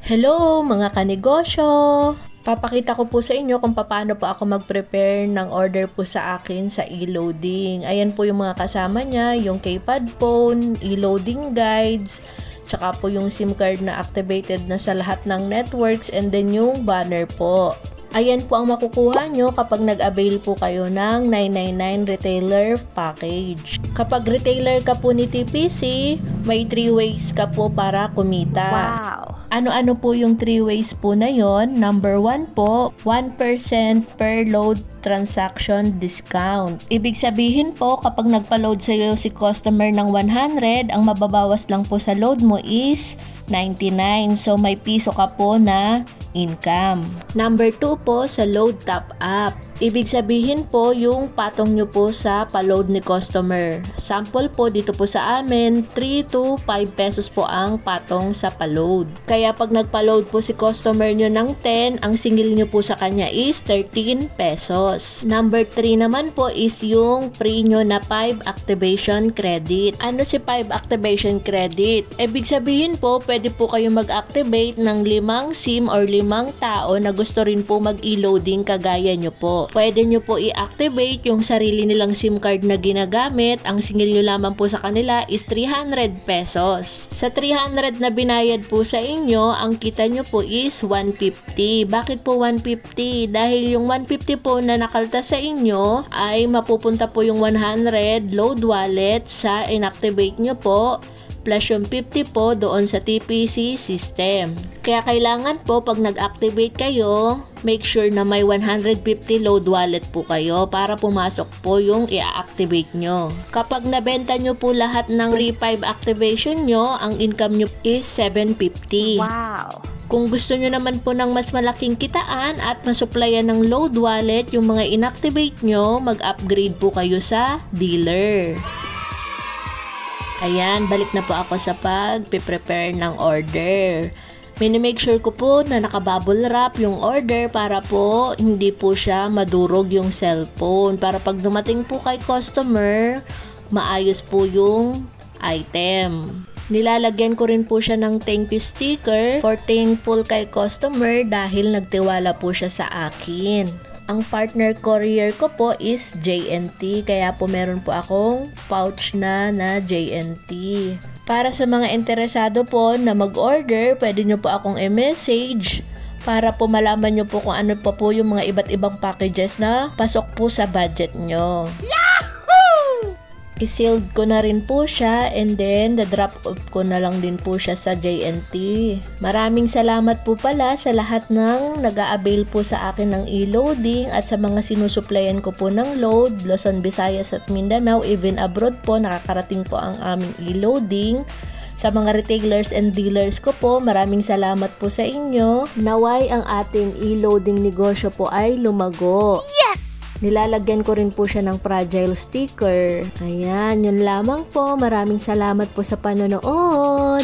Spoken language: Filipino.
Hello mga kanegosyo! Papakita ko po sa inyo kung paano po ako mag-prepare ng order po sa akin sa e-loading. Ayan po yung mga kasama niya, yung keypad phone, e-loading guides, tsaka po yung SIM card na activated na sa lahat ng networks, and then yung banner po. Ayan po ang makukuha nyo kapag nag-avail po kayo ng 999 retailer package. Kapag retailer ka po ni TPC, may 3 ways ka po para kumita. Wow! Ano-ano po yung 3 ways po na yon? Number 1 po, 1% per load transaction discount. Ibig sabihin po, kapag nagpa-load sa'yo si customer ng 100, ang mababawas lang po sa load mo is 99. So, may piso ka po na income. Number 2 po, sa load top up. Ibig sabihin po, yung patong nyo po sa pa-load ni customer. Sample po, dito po sa amin, 3 to 5 pesos po ang patong sa pa-load. Kaya pag nagpa-load po si customer nyo ng 10, ang singil nyo po sa kanya is 13 pesos. Number 3 naman po is yung free nyo na 5 activation credit. Ano si 5 activation credit? Ibig sabihin po, pwede po kayo mag-activate ng 5 SIM or 5 tao na gusto rin po mag-e-loading kagaya nyo po. Pwede nyo po i-activate yung sarili nilang SIM card na ginagamit. Ang singil nyo lamang po sa kanila is 300 pesos. Sa 300 na binayad po sa inyo, ang kita nyo po is 150. Bakit po 150? Dahil yung 150 po na nakalta sa inyo ay mapupunta po yung 100 load wallet sa inactivate nyo po, plus yung 50 po doon sa TPC system. Kaya kailangan po pag nag-activate kayo, make sure na may 150 load wallet po kayo para pumasok po yung i-activate nyo. Kapag nabenta nyo po lahat ng free 5 activation nyo, ang income nyo is 750. Wow! Kung gusto nyo naman po ng mas malaking kitaan at masuplayan ng load wallet yung mga inactivate nyo, mag-upgrade po kayo sa dealer. Ayan, balik na po ako sa pag-prepare ng order. Minimake sure ko po na naka-bubble wrap yung order para po hindi po siya madurog yung cellphone. Para pag dumating po kay customer, maayos po yung item. Nilalagyan ko rin po siya ng thank you sticker for thankful kay customer dahil nagtiwala po siya sa akin. Ang partner courier ko po is JNT, kaya po meron po akong pouch na JNT. Para sa mga interesado po na mag-order, pwede nyo po akong i-message para po malaman nyo po kung ano pa po yung mga iba't ibang packages na pasok po sa budget nyo. I-sealed ko na rin po siya, and then the-drop off ko na lang din po siya sa JNT. Maraming salamat po pala sa lahat ng nag-a-avail po sa akin ng e-loading at sa mga sinusuplayan ko po ng load, Luzon, Visayas at Mindanao, even abroad po nakakarating po ang aming e-loading. Sa mga retailers and dealers ko po, maraming salamat po sa inyo. Naway ang ating e-loading negosyo po ay lumago. Yes! Nilalagyan ko rin po siya ng fragile sticker. Ayan, yun lamang po. Maraming salamat po sa panonood.